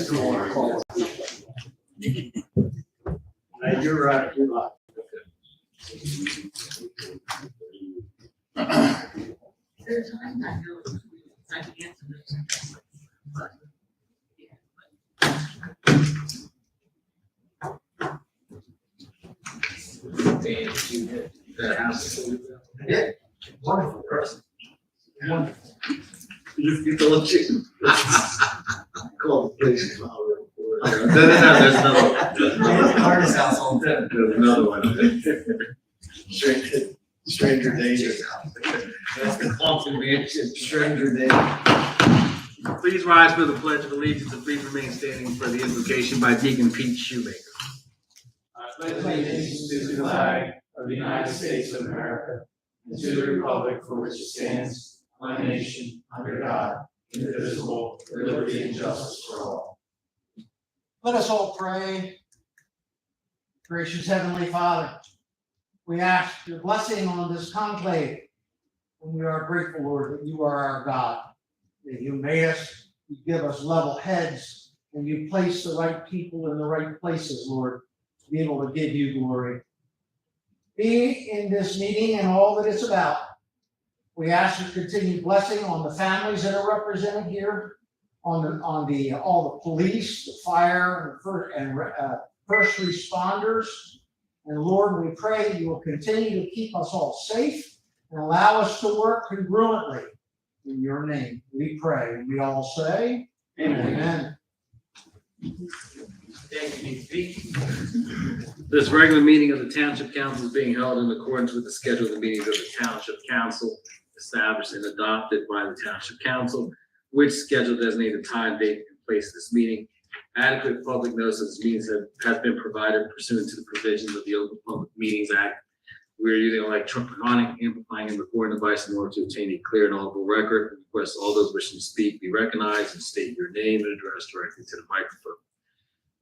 just don't want to call it. You're right. You're right. There's time I know I can answer this. But, Yeah. Wonderful person. Wonderful. You told you. Call the police. No, there's another one. It's Carter's household too. There's another one. Stranger danger. That's the awesome mansion. Stranger danger. Please rise for the Pledge of Allegiance and please remain standing for the invocation by Deacon Pete Shoemaker. I pledge allegiance to the flag of the United States of America and to the republic for which it stands, one nation, under God, indivisible, with liberty and justice for all. Let us all pray. Gracious Heavenly Father, we ask your blessing on this conclave. And we are grateful, Lord, that you are our God, that you made us, you give us level heads, and you place the right people in the right places, Lord, to be able to give you glory. Be in this meeting and all that it's about. We ask your continued blessing on the families that are represented here, on all the police, the fire, and first responders. And Lord, we pray that you will continue to keep us all safe and allow us to work congruently. In your name, we pray. We all say, Amen. Thank you, Pete. This regular meeting of the Township Council is being held in accordance with the schedule of the meetings of the Township Council established and adopted by the Township Council, which schedule designated time, date, and place of this meeting. Adequate public notice of this meeting has been provided pursuant to the provisions of the Open Public Meetings Act. We are using electronic amplifying and recording device in order to obtain a clear and audible record. We request all those wishing to speak be recognized and state your name and address directly to the microphone.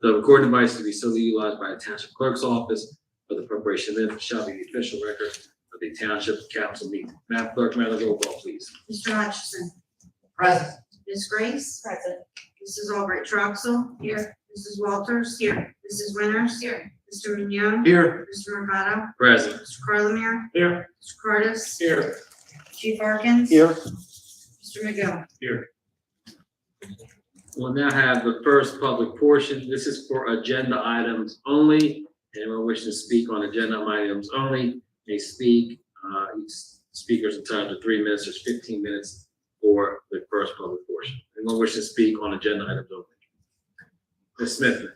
The recording device to be solely utilized by the Township Clerk's Office for the preparation of minutes shall be the official record of the Township Council meeting. Madam Clerk, may I have the roll call, please? Mr. Hutchison, Present. Ms. Grace. Present. Mrs. Albright Troxel. Here. Mrs. Walters. Here. Mrs. Winters. Here. Mr. Mignon. Here. Mr. Mercado. Present. Mr. Carlemere. Here. Mr. Curtis. Here. Chief Harkins. Here. Mr. McGill. Here. We'll now have the first public portion. This is for agenda items only. Anyone wishing to speak on agenda items only may speak. Each speaker is entitled to 3 minutes. There's 15 minutes for the first public portion. Anyone wishing to speak on agenda items only? Ms. Smith.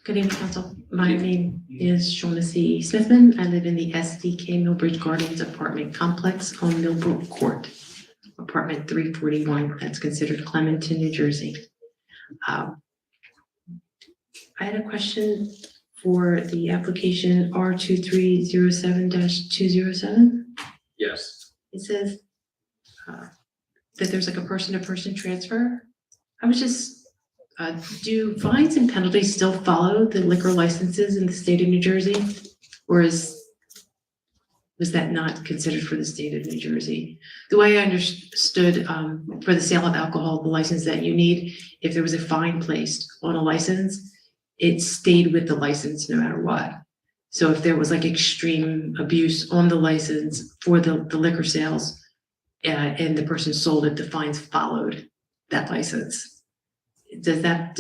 Good evening, Council. My name is Shaughnessy Smithman. I live in the SDK Millbridge Gardens apartment complex on Millbrook Court, apartment 341. That's considered Clementon, New Jersey. I had a question for the application R2307-207. Yes. It says that there's like a person-to-person transfer. I was just do fines and penalties still follow the liquor licenses in the state of New Jersey? Or was that not considered for the state of New Jersey? The way I understood for the sale of alcohol, the license that you need, if there was a fine placed on a license, it stayed with the license no matter what. So if there was like extreme abuse on the license for the liquor sales and the person sold it, the fines followed that license. Does that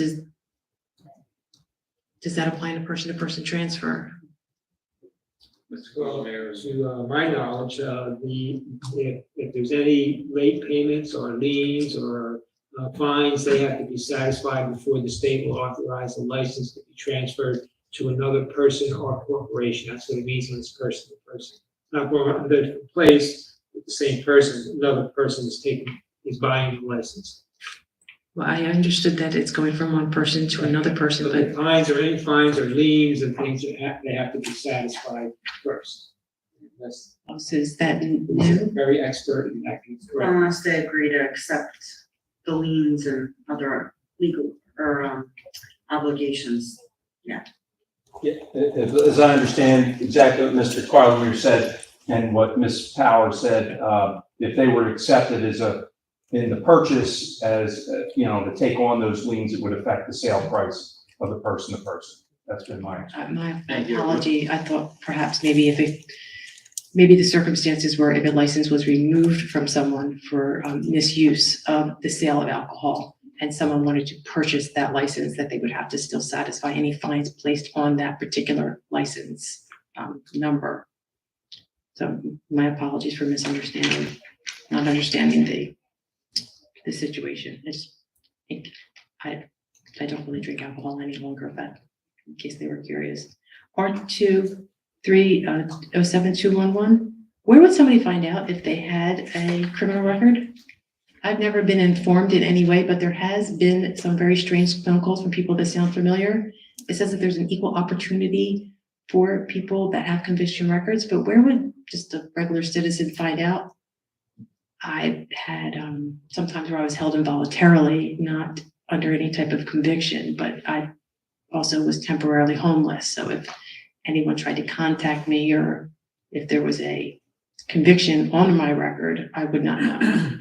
apply in a person-to-person transfer? Well, to my knowledge, if there's any late payments or liens or fines, they have to be satisfied before the state will authorize the license to be transferred to another person or corporation. That's what it means when it's person to person. Not going to the place with the same person, another person is buying the license. Well, I understood that it's going from one person to another person, But but fines or any fines or liens and things, they have to be satisfied first. That's so is that new? very expert in that. Correct. Unless they agree to accept the liens and other legal or obligations. Yeah, as I understand exactly what Mr. Carlemere said and what Ms. Power said, if they were accepted as in the purchase as, to take on those liens, it would affect the sale price of the person to person. That's been my. My Thank you. apology, I thought perhaps maybe maybe the circumstances were if a license was removed from someone for misuse of the sale of alcohol, and someone wanted to purchase that license, that they would have to still satisfy any fines placed on that particular license number. So my apologies for misunderstanding, not understanding the situation. I don't really drink alcohol any longer, but in case they were curious. R2307211, where would somebody find out if they had a criminal record? I've never been informed in any way, but there has been some very strange phone calls from people that sound familiar. It says that there's an equal opportunity for people that have conviction records, but where would just a regular citizen find out? I had sometimes where I was held involuntarily, not under any type of conviction, but I also was temporarily homeless. So if anyone tried to contact me, or if there was a conviction on my record, I would not know.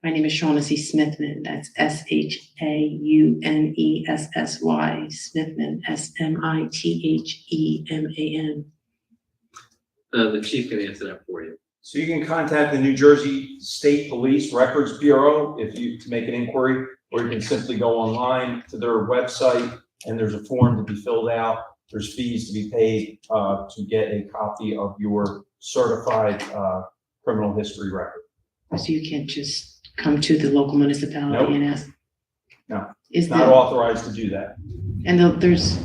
My name is Shaughnessy Smithman. That's SHAUNESSY, Smithman, SMITHEMAN. The chief can answer that for you. So you can contact the New Jersey State Police Records Bureau to make an inquiry, or you can simply go online to their website and there's a form to be filled out. There's fees to be paid to get a copy of your certified criminal history record. So you can't just come to the local municipality and ask? No, Is not authorized to do that. And there's,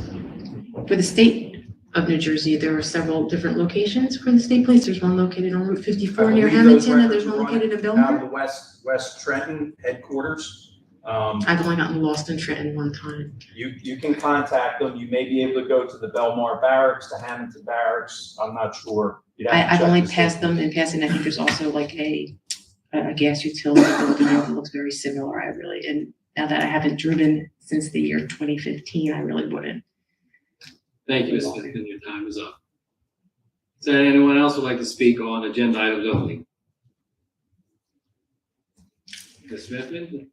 for the state of New Jersey, there are several different locations for the state police. There's one located on Route 54 near Hamilton, and there's one located in Out of Belmar. the West Trenton headquarters. I've only gotten lost in Trenton one time. You can contact them. You may be able to go to the Belmar Barracks, the Hamilton Barracks. I'm not sure. I've only passed them in passing. I think there's also like a gas utility building that looks very similar. And now that I haven't driven since the year 2015, I really wouldn't. Thank you, Ms. Smithman. Your time is up. Is there anyone else who would like to speak on agenda items only? Ms. Smithman?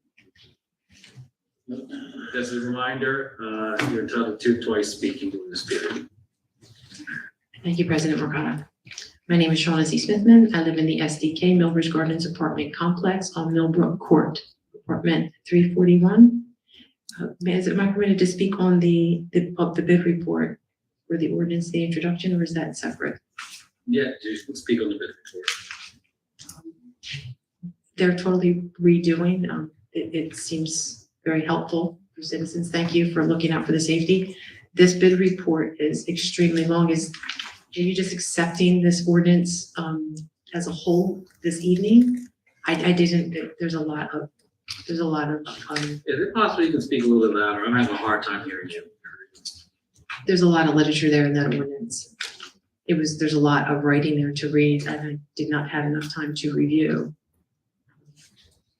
Just a reminder, you're entitled to twice speaking during this period. Thank you, President Morgana. My name is Shaughnessy Smithman. I live in the SDK Millbridge Gardens apartment complex on Millbrook Court, apartment 341. Is it my permitted to speak on the bid report for the ordinance, the introduction, or is that separate? Yeah, you can speak on the bid report. They're totally redoing. It seems very helpful for citizens. Thank you for looking out for the safety. This bid report is extremely long. Are you just accepting this ordinance as a whole this evening? I didn't. There's a lot of. Is it possible you can speak a little bit louder? I'm having a hard time hearing you. There's a lot of literature there in that ordinance. There's a lot of writing there to read, and I did not have enough time to review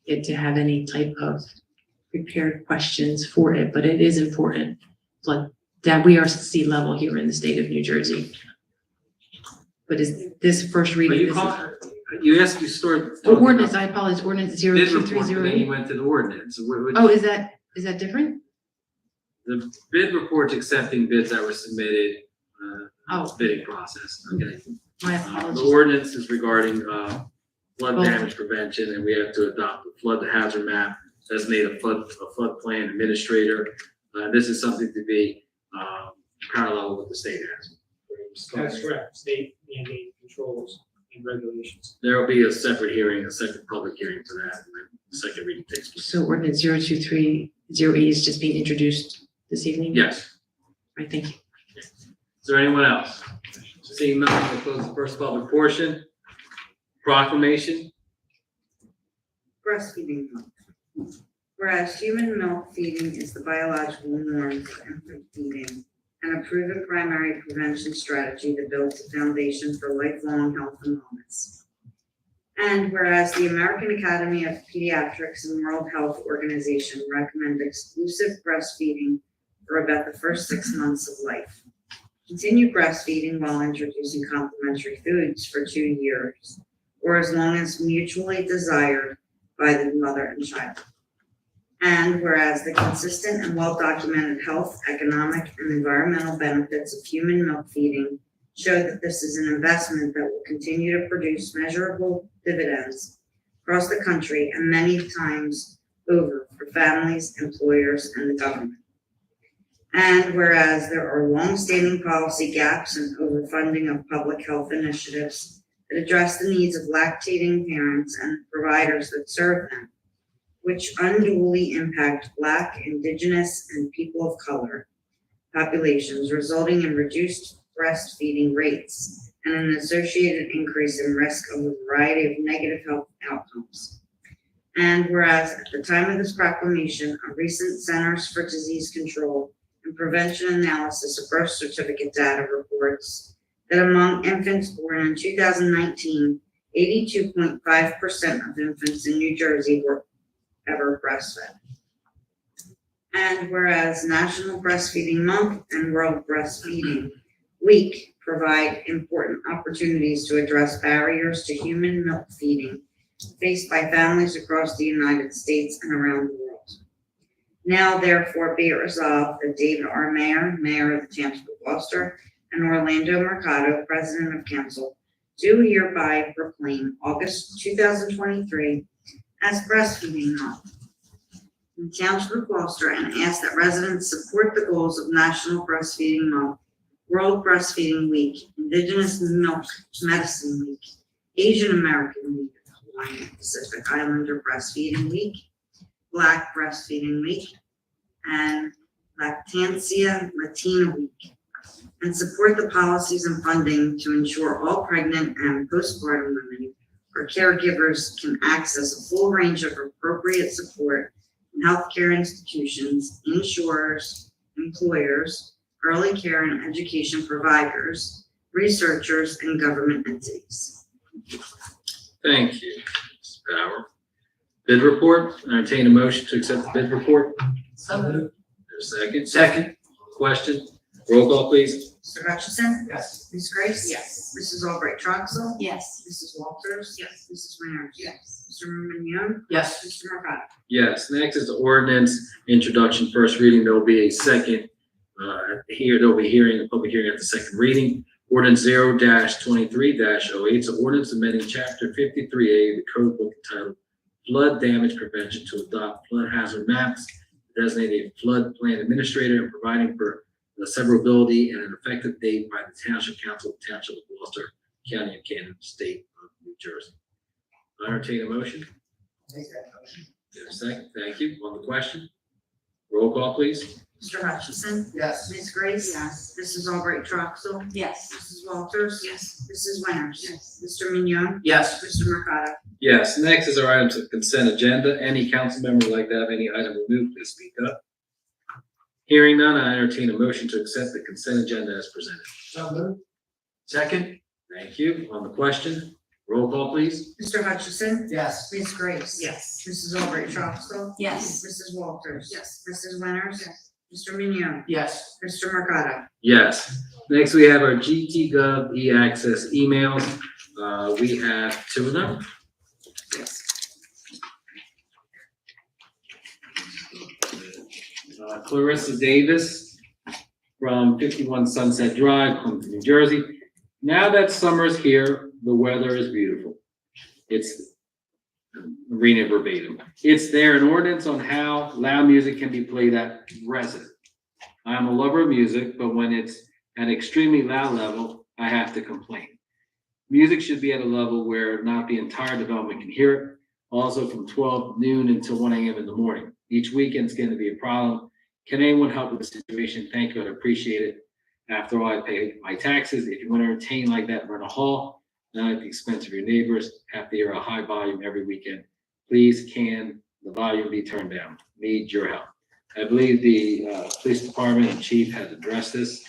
it to have any type of prepared questions for it, but it is important. Like that we are sea level here in the state of New Jersey. But is this first reading? You started. Ordinance, I apologize, ordinance Bid report, 0230. then you went to the ordinance. Oh, is that different? The bid report's accepting bids that were submitted, Oh. bidding process, okay? My The apologies. ordinance is regarding, flood damage prevention, and we have to adopt the flood hazard map, designate a floodplain administrator. This is something to be, parallel with what the state has. That's correct, state mandated controls and regulations. There will be a separate hearing, a second public hearing to that, and then the second reading takes place. So ordinance 0230 is just being introduced this evening? Yes. Right, thank you. Is there anyone else? Seeing none, we'll close the first public portion. Proclamation. Breastfeeding milk. Whereas human milk feeding is the biological norm for infant feeding and a proven primary prevention strategy that builds a foundation for lifelong health and wellness. And whereas the American Academy of Pediatrics and World Health Organization recommend exclusive breastfeeding for about the first 6 months of life. Continue breastfeeding while introducing complementary foods for 2 years, or as long as mutually desired by the mother and child. And whereas the consistent and well-documented health, economic, and environmental benefits of human milk feeding show that this is an investment that will continue to produce measurable dividends across the country and many times over for families, employers, and the government. And whereas there are longstanding policy gaps and overfunding of public health initiatives that address the needs of lactating parents and providers that serve them, which unduly impact Black, Indigenous, and people of color populations, resulting in reduced breastfeeding rates and an associated increase in risk of a variety of negative health outcomes. And whereas at the time of this proclamation, a recent Centers for Disease Control and Prevention analysis of birth certificate data reports that among infants born in 2019, 82.5% of infants in New Jersey were ever breastfed. And whereas National Breastfeeding Month and World Breastfeeding Week provide important opportunities to address barriers to human milk feeding faced by families across the United States and around the world. Now, therefore, be it resolved that David R. Mayer, Mayor of the Township of Gloucester, and Orlando Mercado, President of Council, do hereby proclaim August 2023 as Breastfeeding Month in the Township of Gloucester and ask that residents support the goals of National Breastfeeding Month, World Breastfeeding Week, Indigenous Milk Medicine Week, Asian American Week, Hawaiian Pacific Islander Breastfeeding Week, Black Breastfeeding Week, and Lactancia Latina Week, and support the policies and funding to ensure all pregnant and postpartum women or caregivers can access a full range of appropriate support from healthcare institutions, insurers, employers, early care and education providers, researchers, and government entities. Thank you, Ms. Bauer. Bid report, entertain a motion to accept the bid report. So moved. There's a second. Second. Question, roll call, please. Mr. Hutchison? Yes. Ms. Grace? Yes. Mrs. Albright Troxel? Yes. Mrs. Walters? Yes. Mrs. Winters? Yes. Mr. Mignon? Yes. Mr. Mercado? Yes, next is the ordinance introduction, first reading. There will be a second, there'll be a public hearing at the second reading. Ordinance 0-23-08, so ordinance amending chapter 53A of the code book entitled Flood Damage Prevention to adopt flood hazard maps, designate a flood plan administrator, and providing for the severability and an effective date by the Township Council, Township of Gloucester, County of Cannon, State of New Jersey. I entertain a motion. Make that motion. There's a second. Thank you. On the question, roll call, please. Mr. Hutchison? Yes. Ms. Grace? Yes. Mrs. Albright Troxel? Yes. Mrs. Walters? Yes. Mrs. Winters? Yes. Mr. Mignon? Yes. Mr. Mercado? Yes, next is our items of consent agenda. Any council member would like to have any item removed, please speak up. Hearing none, I entertain a motion to accept the consent agenda as presented. So moved. Second. Thank you. On the question, roll call, please. Mr. Hutchison? Yes. Ms. Grace? Yes. Mrs. Albright Troxel? Yes. Mrs. Walters? Yes. Mrs. Winters? Yes. Mr. Mignon? Yes. Mr. Mercado? Yes. Next, we have our GT.gov e-access emails. We have 2 of them. Yes. Clarissa Davis from 51 Sunset Drive, Clinton, New Jersey. Now that summer's here, the weather is beautiful. It's, reading it verbatim, it's there an ordinance on how loud music can be played at resident. I'm a lover of music, but when it's at extremely loud level, I have to complain. Music should be at a level where not the entire development can hear it. Also from 12 noon until 1 a.m. in the morning. Each weekend's going to be a problem. Can anyone help with the situation? Thank you, I'd appreciate it. After all, I pay my taxes. If you want to entertain like that, rent a hall, not at the expense of your neighbors, have to hear a high volume every weekend. Please, can the volume be turned down? Need your help. I believe the police department and chief has addressed this.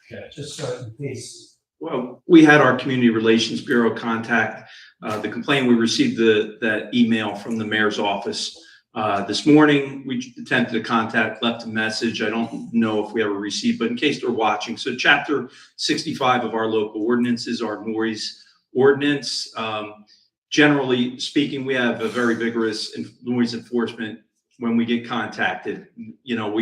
Yeah, just so in case Well, we had our Community Relations Bureau contact the complaint. We received that email from the mayor's office this morning. We attempted to contact, left a message. I don't know if we ever received, but in case they're watching. So Chapter 65 of our local ordinances, our noise ordinance. Generally speaking, we have a very vigorous noise enforcement when we get contacted. You know,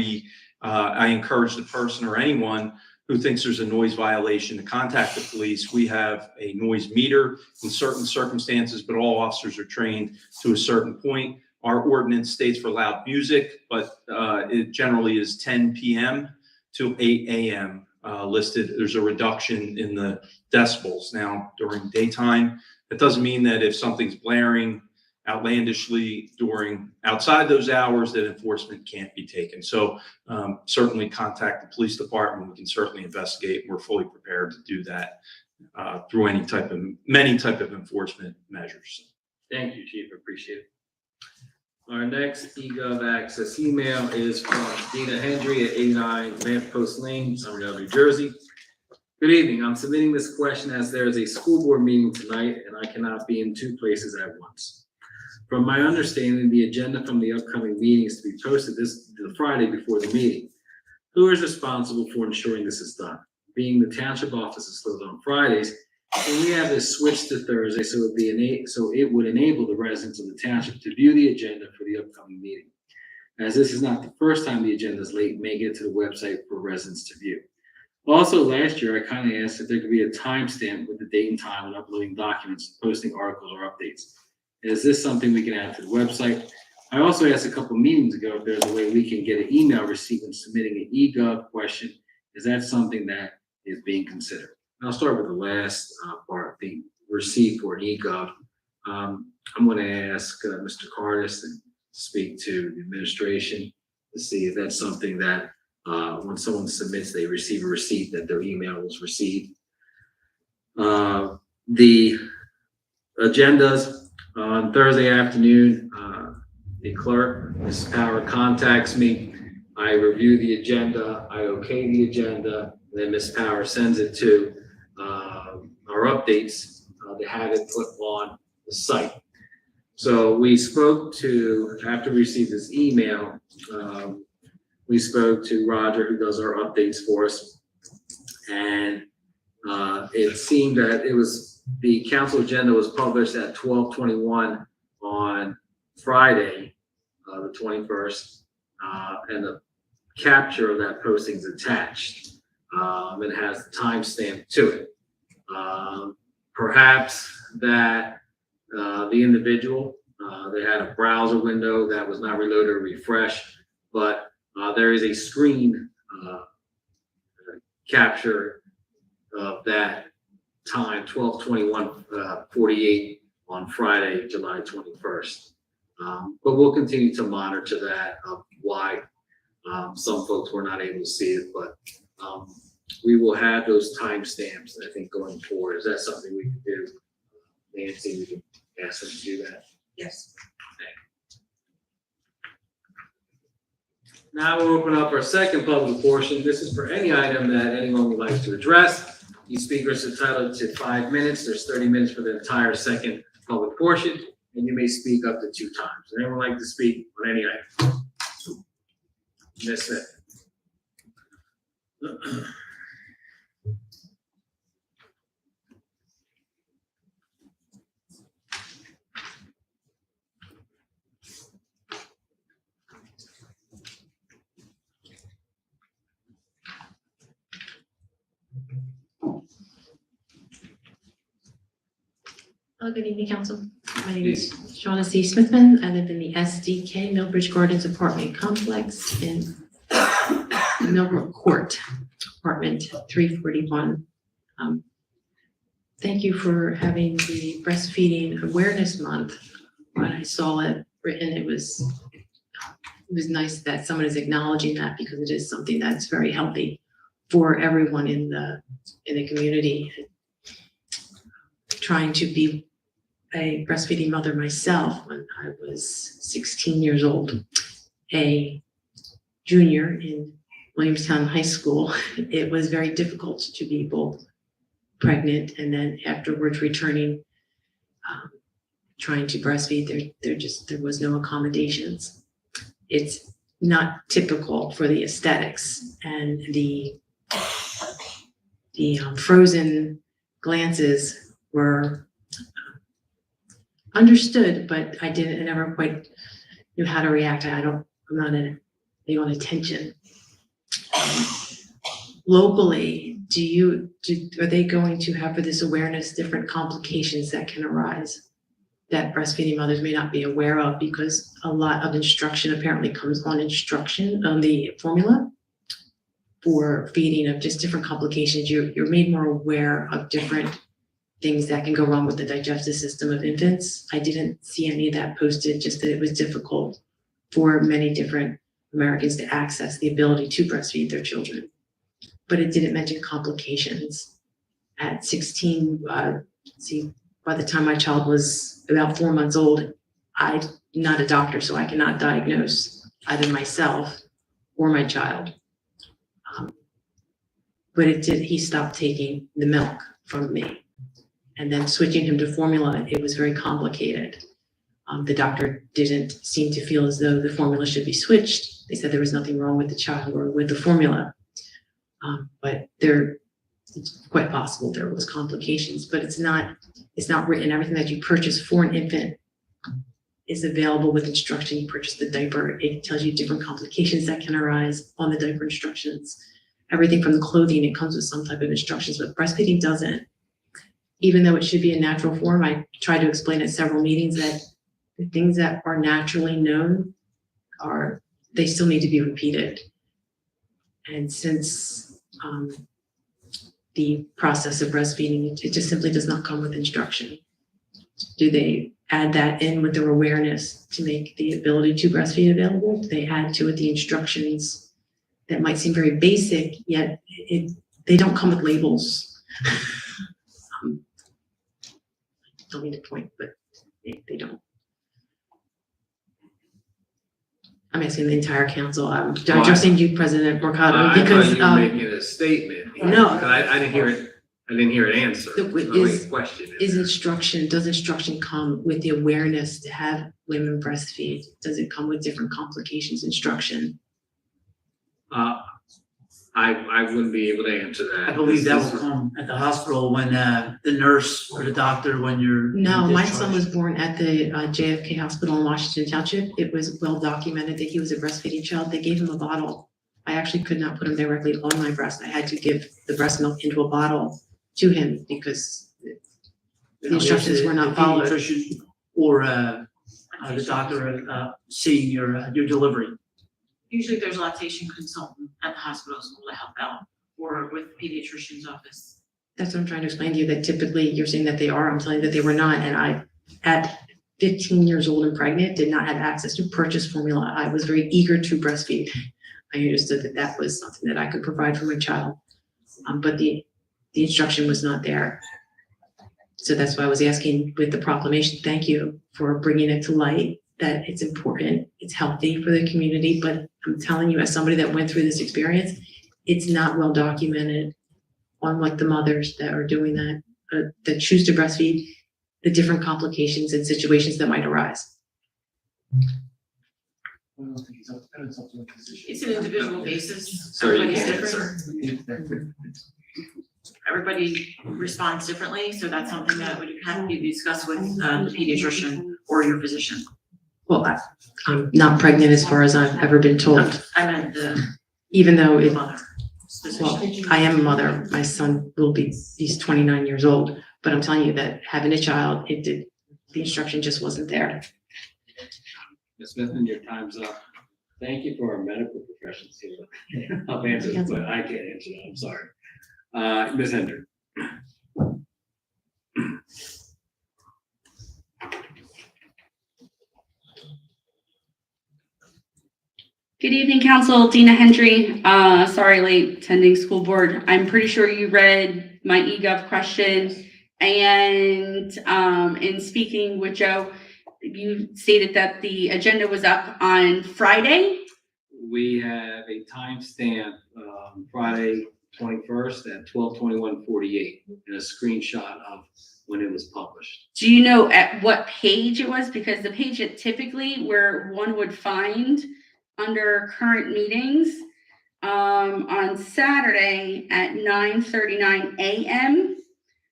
I encourage the person or anyone who thinks there's a noise violation to contact the police. We have a noise meter in certain circumstances, but all officers are trained to a certain point. Our ordinance states for loud music, but it generally is 10 p.m. to 8 a.m. Listed. There's a reduction in the decibels. Now, during daytime, that doesn't mean that if something's blaring outlandishly during outside those hours, that enforcement can't be taken. So certainly contact the police department. We can certainly investigate. We're fully prepared to do that through many type of enforcement measures. Thank you, Chief. Appreciate it. Our next eGov access email is from Dina Hendry at 89 Lamp Post Lane, Somerville, New Jersey. Good evening. I'm submitting this question as there is a school board meeting tonight and I cannot be in two places at once. From my understanding, the agenda from the upcoming meeting is to be posted the Friday before the meeting. Who is responsible for ensuring this is done? Being the township office is closed on Fridays, and we have this switched to Thursday, so it would enable the residents of the township to view the agenda for the upcoming meeting. As this is not the first time the agenda is late, make it to the website for residents to view. Also, last year, I kindly asked if there could be a timestamp with the date and time when uploading documents, posting articles, or updates. Is this something we can add to the website? I also asked a couple meetings ago if there's a way we can get an email receipt when submitting an eGov question. Is that something that is being considered? I'll start with the last part, the receipt for an eGov. I'm going to ask Mr. Cardis to speak to the administration to see if that's something that when someone submits, they receive a receipt that their email was received. The agendas on Thursday afternoon, the clerk, Ms. Power, contacts me. I review the agenda, I okay the agenda, then Ms. Power sends it to our updates to have it put on the site. So we spoke to, after we received this email, we spoke to Roger, who does our updates for us, and it seemed that the council agenda was published at 12:21 on Friday, the 21st, and the capture of that posting is attached. It has the timestamp to it. Perhaps that the individual, they had a browser window that was not reloaded or refreshed, but there is a screen capture of that time, 12:21:48 on Friday, July 21st. But we'll continue to monitor that of why some folks were not able to see it, but we will have those timestamps, I think, going forward. Is that something we can do? Nancy, we can ask them to do that. Yes. Now we'll open up our second public portion. This is for any item that anyone would like to address. Each speaker is entitled to 5 minutes. There's 30 minutes for the entire second public portion, and you may speak up to 2 times. Does anyone like to speak on any item? Ms. Smith. Good evening, Council. My name is Shaughnessy Smithman. I live in the SDK Millbridge Gardens apartment complex in Millbrook Court, apartment 341. Thank you for having the Breastfeeding Awareness Month. When I saw it written, it was nice that someone is acknowledging that, because it is something that's very healthy for everyone in the community. Trying to be a breastfeeding mother myself when I was 16 years old, a junior in Williamstown High School, it was very difficult to be both pregnant and then afterwards returning, trying to breastfeed. There was no accommodations. It's not typical for the aesthetics and the frozen glances were understood, but I never quite knew how to react. I'm not big on attention. Locally, are they going to have for this awareness different complications that can arise that breastfeeding mothers may not be aware of, because a lot of instruction apparently comes on instruction on the formula for feeding of just different complications. You're made more aware of different things that can go wrong with the digestive system of infants. I didn't see any of that posted, just that it was difficult for many different Americans to access the ability to breastfeed their children. But it didn't mention complications. At 16, by the time my child was about 4 months old, I'm not a doctor, so I cannot diagnose either myself or my child. But he stopped taking the milk from me. And then switching him to formula, it was very complicated. The doctor didn't seem to feel as though the formula should be switched. They said there was nothing wrong with the child or with the formula. But it's quite possible there was complications, but it's not written. Everything that you purchase for an infant is available with instruction. You purchase the diaper, it tells you different complications that can arise on the diaper instructions. Everything from the clothing, it comes with some type of instructions, but breastfeeding doesn't. Even though it should be a natural form, I tried to explain at several meetings that the things that are naturally known they still need to be repeated. And since the process of breastfeeding, it just simply does not come with instruction. Do they add that in with their awareness to make the ability to breastfeed available? Do they add to it the instructions that might seem very basic, yet they don't come with labels? Don't mean to point, but they don't. I'm asking the entire council. I'm addressing you, President Mercado, because I thought you were making a statement. No. I didn't hear it. I didn't hear an answer. Question. Does instruction come with the awareness to have women breastfeed? Does it come with different complications instruction? I wouldn't be able to answer that. I believe that will come at the hospital when the nurse or the doctor, when you're. No, my son was born at the JFK hospital in Washington Township. It was well documented that he was a breastfeeding child. They gave him a bottle. I actually could not put him directly on my breast. I had to give the breast milk into a bottle to him because the instructions were not followed. Pediatrician or the doctor seeing your delivery. Usually there's a lactation consultant at the hospital to help out, or with the pediatrician's office. That's what I'm trying to explain to you, that typically you're saying that they are. I'm telling you that they were not. And I, at 15 years old and pregnant, did not have access to purchase formula. I was very eager to breastfeed. I understood that that was something that I could provide for my child. But the instruction was not there. So that's why I was asking with the proclamation, thank you for bringing it to light, that it's important, it's healthy for the community, but I'm telling you, as somebody that went through this experience, it's not well documented on what the mothers that are doing that, that choose to breastfeed, the different complications and situations that might arise. It's an individual basis. Sorry, Everybody's different. Everybody responds differently, so that's something that would have to be discussed with the pediatrician or your physician. Well, I'm not pregnant as far as I've ever been told, I meant the even though it, mother. well, I am a mother. My son he's 29 years old, but I'm telling you that having a child, the instruction just wasn't there. Ms. Smithman, your time's up. Thank you for our medical professionals here. I'll answer this, but I can't answer that. I'm sorry. Ms. Hendrick. Good evening, Council. Dina Hendry. Sorry, late attending school board. I'm pretty sure you read my eGov question. And in speaking with Joe, you stated that the agenda was up on Friday. We have a timestamp, Friday, 21st at 12:21:48, and a screenshot of when it was published. Do you know at what page it was? Because the page that typically where one would find under current meetings, on Saturday at 9:39 a.m.,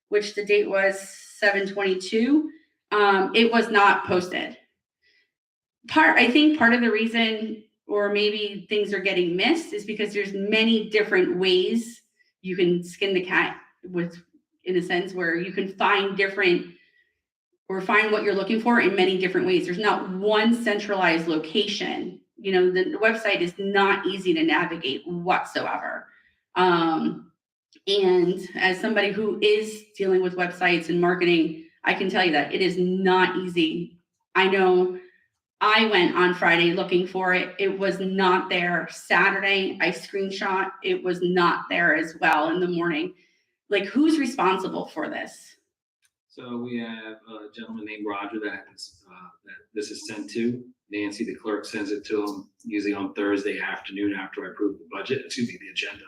which the date was 7/22, it was not posted. I think part of the reason, or maybe things are getting missed, is because there's many different ways you can skin the cat with, in a sense, where you can find different or find what you're looking for in many different ways. There's not one centralized location. You know, the website is not easy to navigate whatsoever. And as somebody who is dealing with websites and marketing, I can tell you that it is not easy. I know I went on Friday looking for it. It was not there. Saturday, I screenshot. It was not there as well in the morning. Like, who's responsible for this? So we have a gentleman named Roger that this is sent to. Nancy, the clerk, sends it to him usually on Thursday afternoon after I approve the budget, the agenda.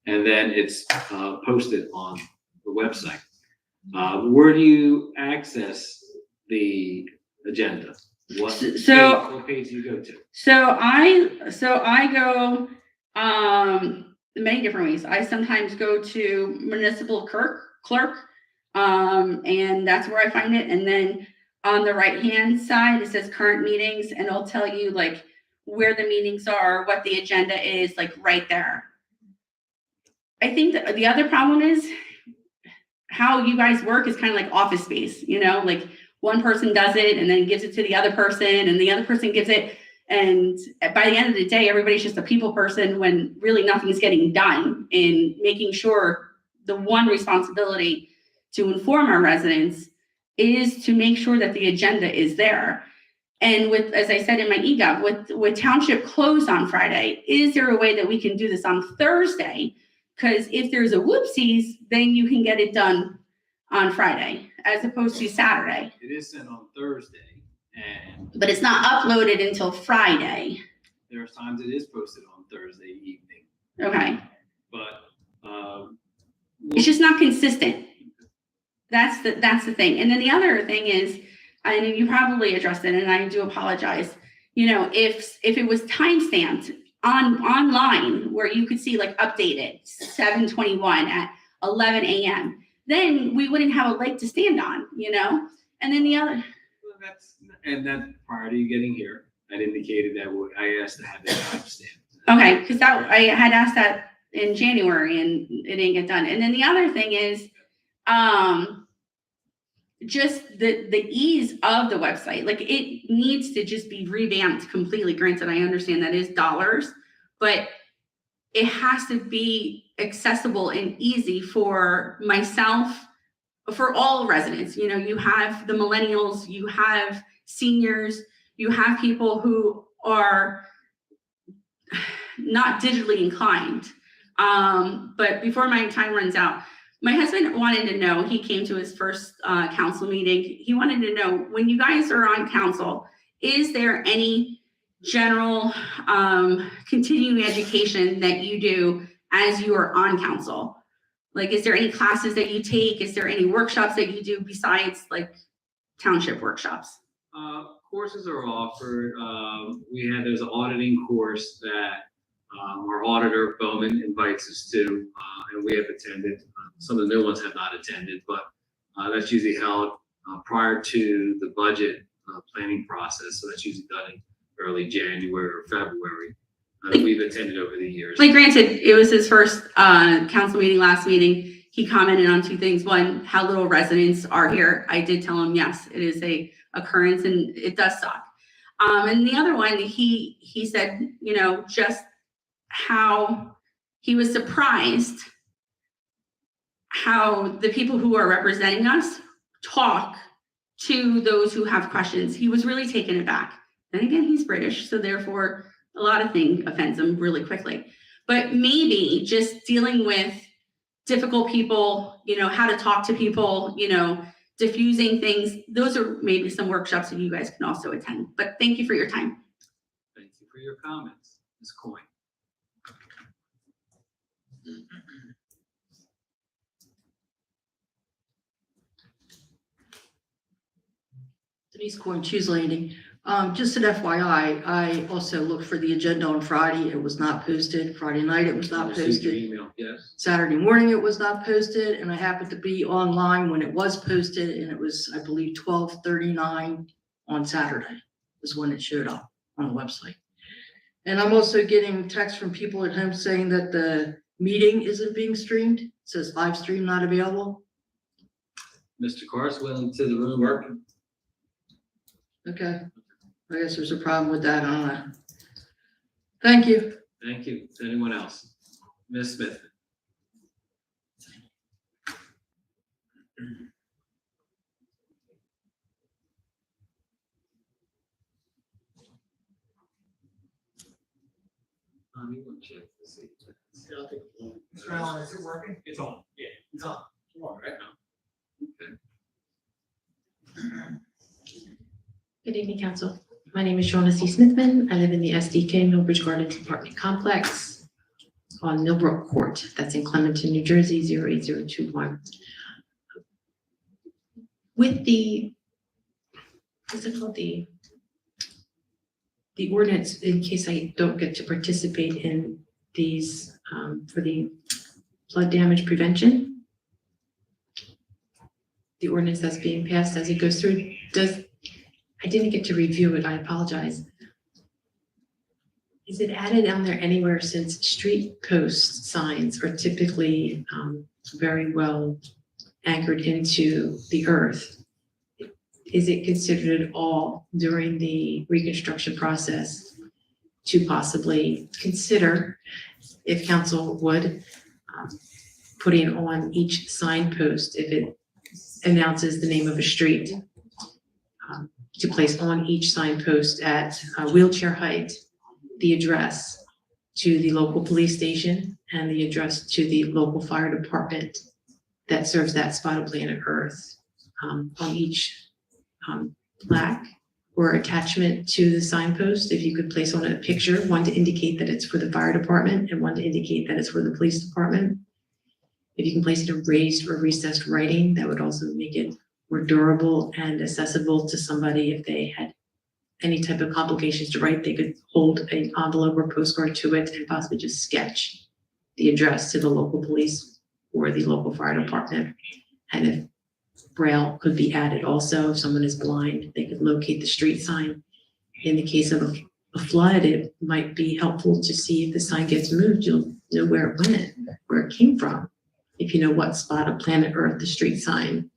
And then it's posted on the website. Where do you access the agenda? What page do you go to? So I go many different ways. I sometimes go to municipal clerk, and that's where I find it. And then on the right hand side, it says current meetings, and it'll tell you like where the meetings are, what the agenda is, like right there. I think that the other problem is how you guys work is kind of like Office Space, you know, like one person does it and then gives it to the other person and the other person gives it. And by the end of the day, everybody's just a people person when really nothing's getting done in making sure the one responsibility to inform our residents is to make sure that the agenda is there. And with, as I said in my eGov, with township closed on Friday, is there a way that we can do this on Thursday? Because if there's a whoopsies, then you can get it done on Friday as opposed to Saturday. It is sent on Thursday, But it's not uploaded until Friday. there's times it is posted on Thursday evening. Okay. But It's just not consistent. That's the thing. And then the other thing is, and you probably addressed it, and I do apologize. You know, if it was timestamped online where you could see like updated 7/21 at 11 a.m., then we wouldn't have a leg to stand on, you know? And then the other. Then prior to you getting here, I'd indicated that I asked to have that timestamp. Okay, because I had asked that in January and it didn't get done. And then the other thing is, just the ease of the website. Like, it needs to just be revamped completely. Granted, I understand that is dollars, but it has to be accessible and easy for myself, for all residents. You know, you have the millennials, you have seniors, you have people who are not digitally inclined. But before my time runs out, my husband wanted to know, he came to his first council meeting. He wanted to know, when you guys are on council, is there any general continuing education that you do as you are on council? Like, is there any classes that you take? Is there any workshops that you do besides like township workshops? Courses are offered. There's an auditing course that our auditor Bowman invites us to, and we have attended. Some of the new ones have not attended, but that's usually held prior to the budget planning process. So that's usually done in early January or February. We've attended over the years. Like, granted, it was his first council meeting, last meeting. He commented on two things. One, how little residents are here. I did tell him, yes, it is a occurrence and it does suck. And the other one, he said, you know, just how he was surprised how the people who are representing us talk to those who have questions. He was really taken aback. Then again, he's British, so therefore a lot of things offends him really quickly. But maybe just dealing with difficult people, you know, how to talk to people, you know, diffusing things. Those are maybe some workshops that you guys can also attend. But thank you for your time. Thank you for your comments, Ms. Coyne. Denise Corn, Choose Landing. Just an FYI, I also looked for the agenda on Friday. It was not posted. Friday night, it was not Received your posted. email, yes. Saturday morning, it was not posted, and I happened to be online when it was posted, and it was, I believe, 12:39 on Saturday was when it showed up on the website. And I'm also getting texts from people at home saying that the meeting isn't being streamed. It says live stream not available. Mr. Carswell into the room working. Okay, I guess there's a problem with that. I don't know. Thank you. Thank you. Anyone else? Ms. Smith? You want to check to see. Mr. Allen, is it working? It's on, yeah. It's on. All right now. Okay. Good evening, council. My name is Shaughnessy Smithman. I live in the SDK Millbridge Gardens Apartment Complex on Millbrook Court. That's in Clementon, New Jersey, 08021. With the, what's it called? The ordinance, in case I don't get to participate in these for the flood damage prevention. The ordinance that's being passed as it goes through, I didn't get to review it, I apologize. Is it added on there anywhere, since street post signs are typically very well anchored into the earth? Is it considered at all during the reconstruction process to possibly consider, if council would, putting on each signpost, if it announces the name of a street, to place on each signpost at wheelchair height, the address to the local police station and the address to the local fire department that serves that spot of planet Earth, on each plaque or attachment to the signpost. If you could place on a picture, one to indicate that it's for the fire department and one to indicate that it's for the police department. If you can place it in raised or recessed writing, that would also make it more durable and accessible to somebody. If they had any type of complications to write, they could hold an envelope or postcard to it and possibly just sketch the address to the local police or the local fire department. And if Braille could be added also, if someone is blind, they could locate the street sign. In the case of a flood, it might be helpful to see if the sign gets moved, you'll know where it went, where it came from. If you know what spot of planet Earth the street sign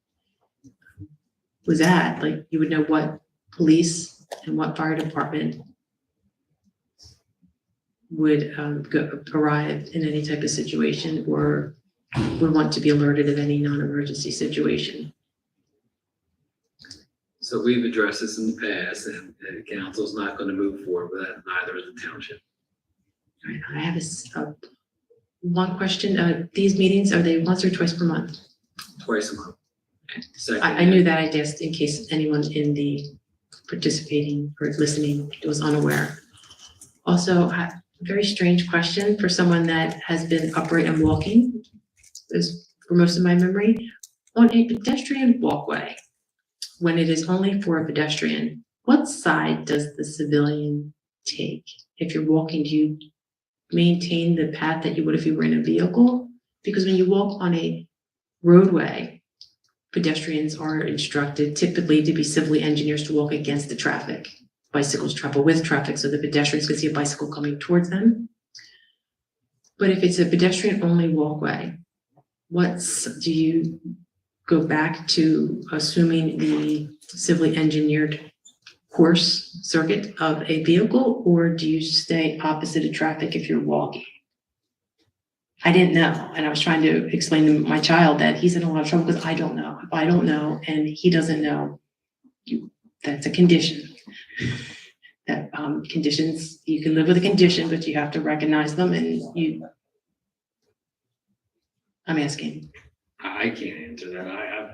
was at, like you would know what police and what fire department would arrive in any type of situation or would want to be alerted of any non-emergency situation. So we've addressed this in the past, and the council's not going to move forward with that, neither is the township. All right, I have one question. These meetings, are they once or twice per month? Twice a month. Second, I knew that, I guess, in case anyone in the participating or listening was unaware. Also, a very strange question for someone that has been upright and walking, is for most of my memory. On a pedestrian walkway, when it is only for a pedestrian, what side does the civilian take? If you're walking, do you maintain the path that you would if you were in a vehicle? Because when you walk on a roadway, pedestrians are instructed typically to be civilly engineers to walk against the traffic. Bicycles travel with traffic, so the pedestrians can see a bicycle coming towards them. But if it's a pedestrian only walkway, do you go back to assuming the civilly engineered course circuit of a vehicle, or do you stay opposite of traffic if you're walking? I didn't know, and I was trying to explain to my child that he's in a lot of trouble because I don't know. If I don't know and he doesn't know, that's a condition. That conditions, you can live with a condition, but you have to recognize them, and I'm asking. I can't answer that.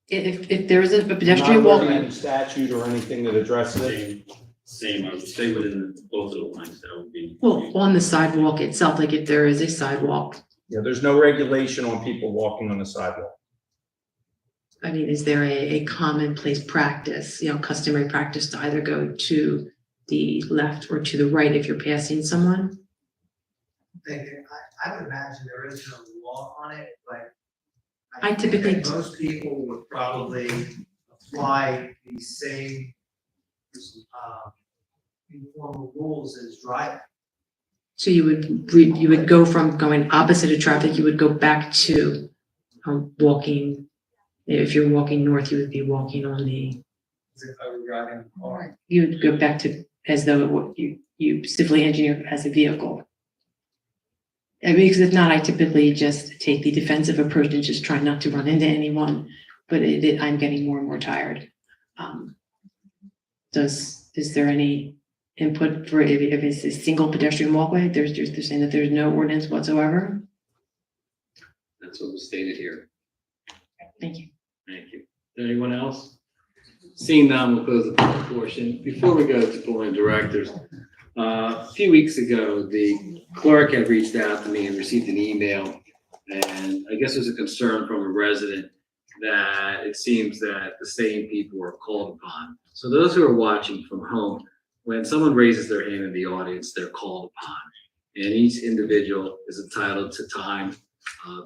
If there is a pedestrian Not walkway. any statute or anything that addresses it. Same, I would stay within both of the lines, that would be. Well, on the sidewalk itself, like if there is a sidewalk. Yeah, there's no regulation on people walking on the sidewalk. I mean, is there a commonplace practice, customary practice to either go to the left or to the right if you're passing someone? I would imagine there is no law on it, but I typically- think most people would probably apply the same informal rules as driving. So you would go from going opposite of traffic, you would go back to walking. If you're walking north, you would be walking on the, As if I were driving a car. you would go back to as though you civilly engineer as a vehicle. I mean, because if not, I typically just take the defensive approach and just try not to run into anyone, but I'm getting more and more tired. Is there any input for if it's a single pedestrian walkway? They're saying that there's no ordinance whatsoever. That's what was stated here. Thank you. Thank you. Is there anyone else? Seeing none, we'll close the public portion. Before we go to board of directors, a few weeks ago, the clerk had reached out to me and received an email, and I guess there's a concern from a resident that it seems that the same people are called upon. So those who are watching from home, when someone raises their hand in the audience, they're called upon. And each individual is entitled to time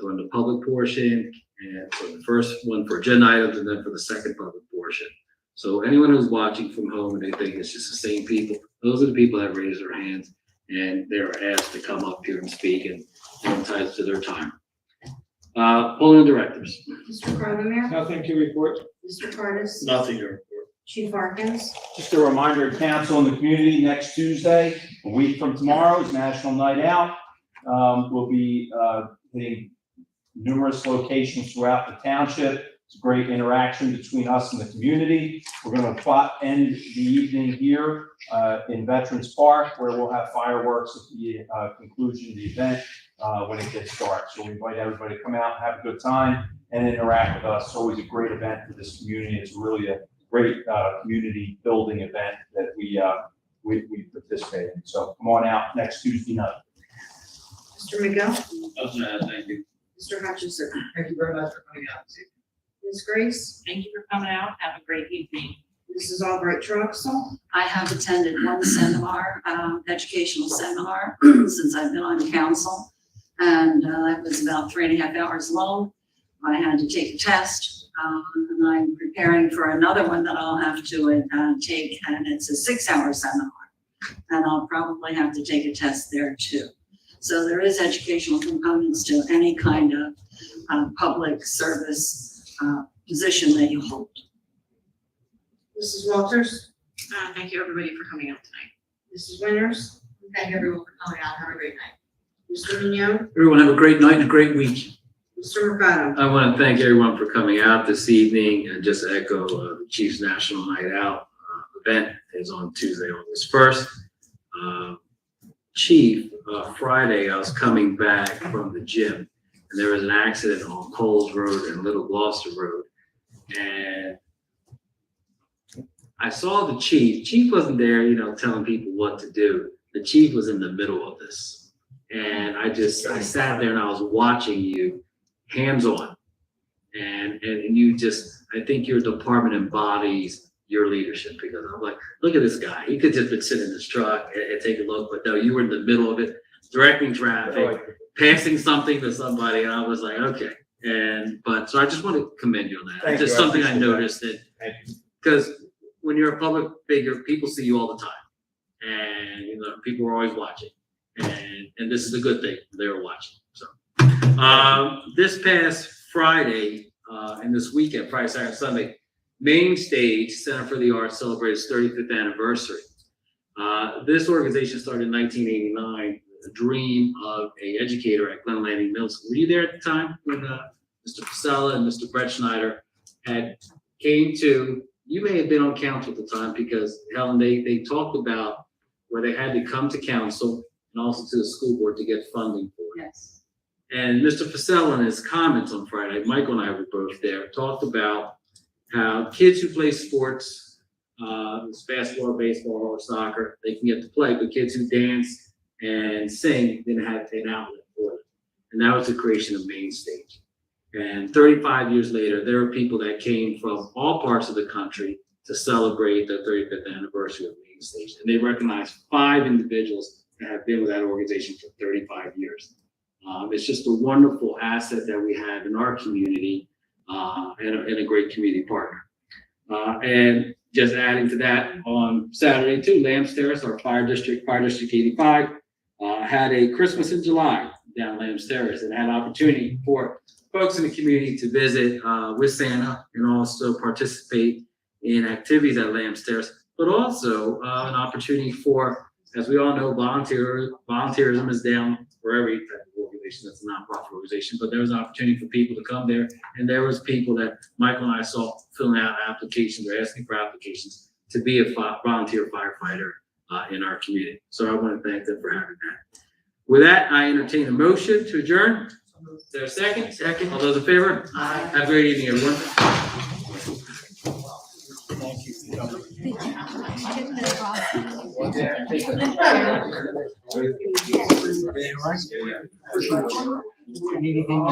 during the public portion, and for the first one for agenda items, and then for the second public portion. So anyone who's watching from home and they think it's just the same people, those are the people that raise their hands, and they're asked to come up here and speak, and they're entitled to their time. Polling directors. Mr. Carlemere? Nothing to report. Mr. Cardis? Nothing to report. Chief Harkins? Just a reminder, council and the community, next Tuesday, a week from tomorrow, is National Night Out. We'll be hitting numerous locations throughout the township. It's a great interaction between us and the community. We're going to end the evening here in Veterans Park, where we'll have fireworks at the conclusion of the event when it gets dark. So we invite everybody to come out, have a good time, and interact with us. It's always a great event for this community. It's really a great community building event that we participate in. So come on out next Tuesday night. Mr. McGill? Thank you. Mr. Hutchinson? Thank you very much for coming out this evening. Ms. Grace? Thank you for coming out. Have a great evening. Mrs. Albright Troxel? I have attended one seminar, educational seminar, since I've been on council. And it was about 3.5 hours long. I had to take a test, and I'm preparing for another one that I'll have to take, and it's a 6-hour seminar. And I'll probably have to take a test there too. So there is educational components to any kind of public service position that you hold. Mrs. Walters? Thank you, everybody, for coming out tonight. Mrs. Winters? Thank everyone for coming out. Have a great night. Mr. Mignot? Everyone have a great night and a great week. Mr. Mercado? I want to thank everyone for coming out this evening, and just to echo the Chief's National Night Out event is on Tuesday, August 1st. Chief, Friday, I was coming back from the gym, and there was an accident on Coles Road and Little Gloucester Road. And I saw the chief. Chief wasn't there, telling people what to do. The chief was in the middle of this. And I sat there and I was watching you, hands on. And you just, I think your department embodies your leadership, because I'm like, look at this guy. He could just been sitting in his truck and take a look, but no, you were in the middle of it, directing traffic, passing something to somebody, and I was like, okay. So I just want to commend you on that. Thank It's just you. I something I appreciate that. noticed that, Thank you. because when you're a public figure, people see you all the time, and people are always watching, and this is a good thing. They're watching. So this past Friday and this weekend, Friday, Saturday, Sunday, Main Stage Center for the Arts celebrated its 35th anniversary. This organization started in 1989, a dream of an educator at Glen Landing Middle School. Were you there at the time when Mr. Pasella and Mr. Brett Schneider came to? You may have been on council at the time, because Helen, they talked about where they had to come to council and also to the school board to get funding for it. Yes. And Mr. Pasella, in his comments on Friday, Michael and I were both there, talked about how kids who play sports, it's basketball, baseball, or soccer, they can get to play, but kids who dance and sing didn't have an outlet for it. And that was the creation of Main Stage. And 35 years later, there are people that came from all parts of the country to celebrate the 35th anniversary of Main Station. And they recognize 5 individuals that have been with that organization for 35 years. It's just a wonderful asset that we have in our community and a great community partner. And just adding to that, on Saturday too, Lambs Terrace, our Fire District 85, had a Christmas in July down Lambs Terrace, and had an opportunity for folks in the community to visit with Santa and also participate in activities at Lambs Terrace, but also an opportunity for, as we all know, volunteerism is down for every type of organization that's a nonprofit organization, but there was an opportunity for people to come there, and there was people that Michael and I saw filling out applications or asking for applications to be a volunteer firefighter in our community. So I want to thank them for having that. With that, I entertain a motion to adjourn. Is there a second? Second. All those in favor? Aye. Have a great evening, everyone. Anything?